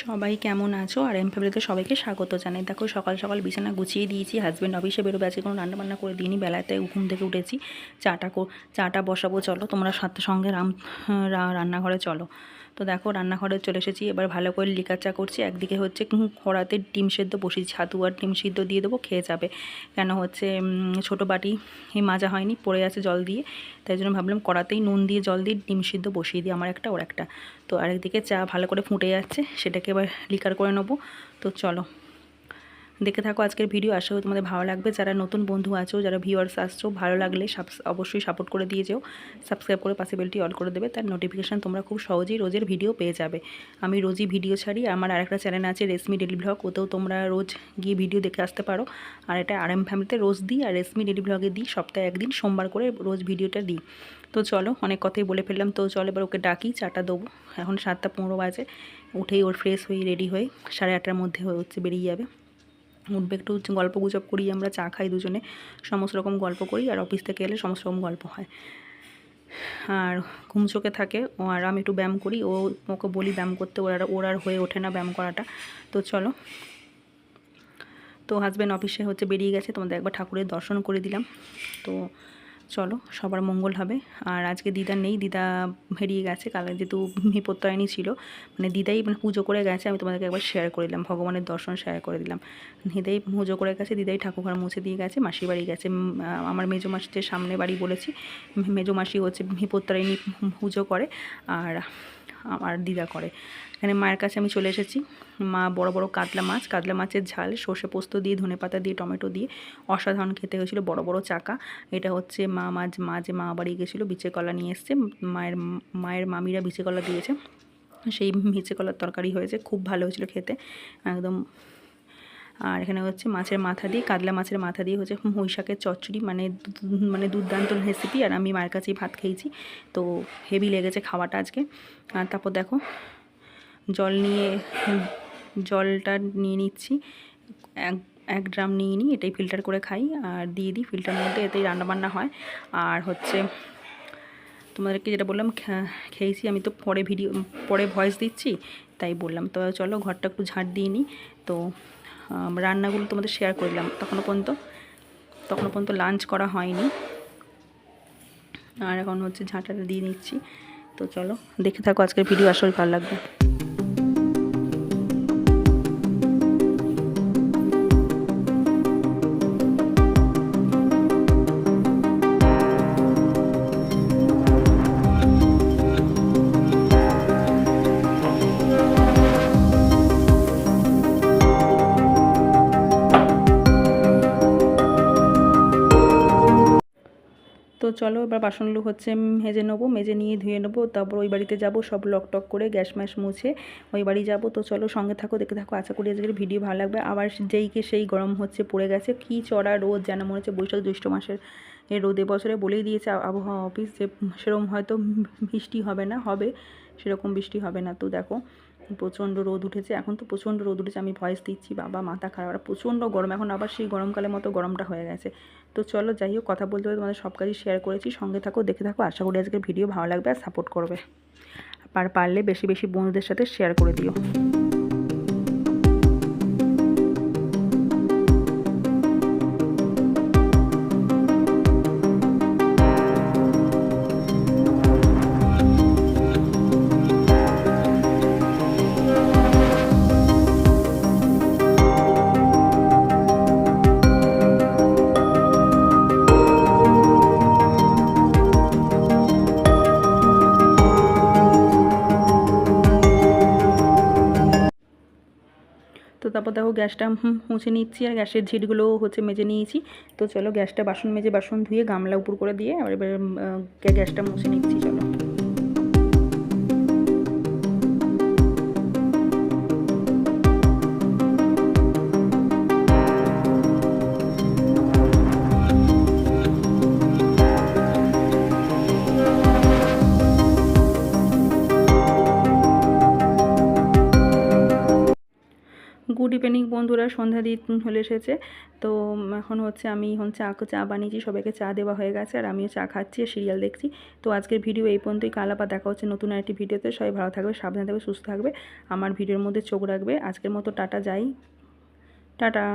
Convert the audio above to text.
সবাই কেমন আছো? আর এম ফ্যামিলিতে সবাইকে স্বাগত জানাই। দেখো সকাল সকাল বিছানা গুছিয়ে দিয়েছি। হাজব্যান্ড অফিসে বেরোবে, আজকে কোনো রান্নাবান্না করে দিইনি, বেলাতে ঘুম থেকে উঠেছি। চাটা বসাবো, চলো তোমরা সাথে সঙ্গে রান্নাঘরে চলো। তো দেখো রান্নাঘরে চলে এসেছি। এবার ভালো করে লিকার চা করছি। একদিকে হচ্ছে কড়াতে ডিম সেদ্ধ বসিয়েছি, ছাতু আর ডিম সিদ্ধ দিয়ে দেবো, খেয়ে যাবে। কেন হচ্ছে ছোটো বাটি মাজা হয়নি, পড়ে আছে জল দিয়ে, তাই জন্য ভাবলাম কড়াতেই নুন দিয়ে জল দিয়ে ডিম সিদ্ধ বসিয়ে দিই, আমার একটা ওর একটা। তো আরেকদিকে চা ভালো করে ফুটে যাচ্ছে, সেটাকে এবার লিকার করে নেবো। তো চলো দেখে থাকো আজকের ভিডিও, আশা করি তোমাদের ভালো লাগবে। যারা নতুন বন্ধু আছো, যারা ভিউয়ার্স আসছো, ভালো লাগলে অবশ্যই সাপোর্ট করে দিয়ে যেও। সাবস্ক্রাইব করে পাশে বেলটি অল করে দেবে, তার নোটিফিকেশান তোমরা খুব সহজেই রোজের ভিডিও পেয়ে যাবে। আমি রোজই ভিডিও ছাড়ি। আমার আরেকটা চ্যানেল আছে রেশমি ডেলি ব্লগ, ওতেও তোমরা রোজ গিয়ে ভিডিও দেখে আসতে পারো। আর এটা আর এম ফ্যামিলিতে রোজ দিই, আর রেশমি ডেলি ব্লগে দিই সপ্তাহে একদিন, সোমবার করে রোজ ভিডিওটা দিই। তো চলো অনেক কথাই বলে ফেললাম। তো চলো এবার ওকে ডাকি, চাটা দেবো। এখন 7:15 বাজে। উঠেই ওর ফ্রেশ হয়ে রেডি হয়ে 8:30টার মধ্যে হচ্ছে বেরিয়ে যাবে। উঠবে, একটু গল্প গুজব করি, আমরা চা খাই দুজনে, সমস্ত রকম গল্প করি। আর অফিস থেকে এলে সমস্ত রকম গল্প হয়। আর ঘুম চোখে থাকে ও, আর আমি একটু ব্যায়াম করি। ওকে বলি ব্যায়াম করতে, ওর আর হয়ে ওঠে না ব্যায়াম করাটা। তো চলো, তো হাজব্যান্ড অফিসে হচ্ছে বেরিয়ে গেছে, তোমাদের একবার ঠাকুরের দর্শন করে দিলাম। তো চলো সবার মঙ্গল হবে। আর আজকে দিদা নেই, দিদা বেরিয়ে গেছে। কাল যেহেতু বিপত্তারিণী ছিল, মানে দিদাই পুজো করে গেছে, আমি তোমাদেরকে একবার শেয়ার করে দিলাম, ভগবানের দর্শন শেয়ার করে দিলাম। দিদাই পুজো করে গেছে, দিদাই ঠাকুরঘর মুছে দিয়ে গেছে, মাসির বাড়ি গেছে। আমার মেজো মাসির সামনে বাড়ি বলেছি, মেজো মাসি হচ্ছে বিপত্তারিণী পুজো করে, আর আমার দিদা করে। এখানে মায়ের কাছে আমি চলে এসেছি। মা বড় বড় কাতলা মাছের ঝাল সর্ষে পোস্ত দিয়ে, ধনেপাতা দিয়ে, টমেটো দিয়ে অসাধারণ খেতে হয়েছিল, বড় বড় চাকা। এটা হচ্ছে মাঝে মা বাড়ি গেছিলো, বিচে কলা নিয়ে এসছে, মায়ের মামিরা বিচে কলা দিয়েছে, সেই বিচে কলার তরকারি হয়েছে, খুব ভালো হয়েছিল খেতে একদম। আর এখানে হচ্ছে মাছের মাথা দিয়ে, কাতলা মাছের মাথা দিয়ে হচ্ছে পুঁই শাকের চচ্চড়ি, মানে দুর্দান্ত রেসিপি। আর আমি মায়ের কাছেই ভাত খেয়েছি, তো হেভি লেগেছে খাওয়াটা আজকে। আর তারপর দেখো জলটা নিয়ে নিচ্ছি, 1 ড্রাম নিয়ে নিই, এটাই ফিল্টার করে খাই আর দিয়ে দিই ফিল্টারের মধ্যে, এতেই রান্নাবান্না হয়। আর হচ্ছে তোমাদেরকে যেটা বললাম, খেয়েছি আমি, তো পরে ভয়েস দিচ্ছি, তাই বললাম। তো চলো ঘরটা একটু ঝাঁট দিয়ে নিই। তো রান্নাগুলো তোমাদের শেয়ার করে দিলাম। তখনও পর্যন্ত লাঞ্চ করা হয়নি, আর এখন হচ্ছে ঝাঁটাটা দিয়ে নিচ্ছি। তো চলো দেখে থাকো আজকের ভিডিও, আসলে ভালো লাগবে। তো চলো এবার বাসনগুলো হচ্ছে মেজে নিয়ে ধুয়ে নেবো, তারপর ওই বাড়িতে যাব, সব লকটক করে গ্যাস ম্যাস মুছে ওই বাড়ি যাব। তো চলো সঙ্গে থাকো, দেখে থাকো, আশা করি আজকের ভিডিও ভালো লাগবে। আবার সেই গরম হচ্ছে, পড়ে গেছে কি চড়া রোদ, যেন মনে হচ্ছে বৈশাখ জ্যৈষ্ঠ মাসের এই রোদে। বছরে বলেই দিয়েছে আবহাওয়া অফিস যে সেরকম হয়তো বৃষ্টি হবে না, সেরকম বৃষ্টি হবে না। তো দেখো প্রচণ্ড রোদ উঠেছে, এখন তো প্রচণ্ড রোদ উঠেছে, আমি ভয়েস দিচ্ছি, বাবা মাথা খারাপ, আর প্রচণ্ড গরম, এখন আবার সেই গরমকালের মতো গরমটা হয়ে গেছে। তো চলো যাই হোক, কথা বলতে বলতে তোমাদের সব কাজই শেয়ার করেছি, সঙ্গে থাকো, দেখে থাকো, আশা করি আজকের ভিডিও ভালো লাগবে আর সাপোর্ট করবে। আর পারলে বেশি বেশি বন্ধুদের সাথে শেয়ার করে দিও। তো তারপর দেখো গ্যাসটা মুছে নিচ্ছি, আর গ্যাসের ঝিটগুলো হচ্ছে মেজে নিয়েছি। তো চলো গ্যাসটা বাসন ধুয়ে গামলা উপর করে দিয়ে এবার গ্যাসটা মুছে নিচ্ছি, চলো। গুড ইভিনিং বন্ধুরা, সন্ধ্যা দিয়ে চলে এসেছে। তো এখন হচ্ছে আমি চা বানিয়েছি, সবাইকে চা দেওয়া হয়ে গেছে আর আমিও চা খাচ্ছি আর সিরিয়াল দেখছি। তো আজকের ভিডিও এই পর্যন্তই, কাল আবার দেখা হচ্ছে নতুন একটি ভিডিওতে। সবাই ভালো থাকবে, সাবধানে থাকবে, সুস্থ থাকবে, আমার ভিডিওর মধ্যে চোখ রাখবে। আজকের মতো টাটা, যাই, টাটা।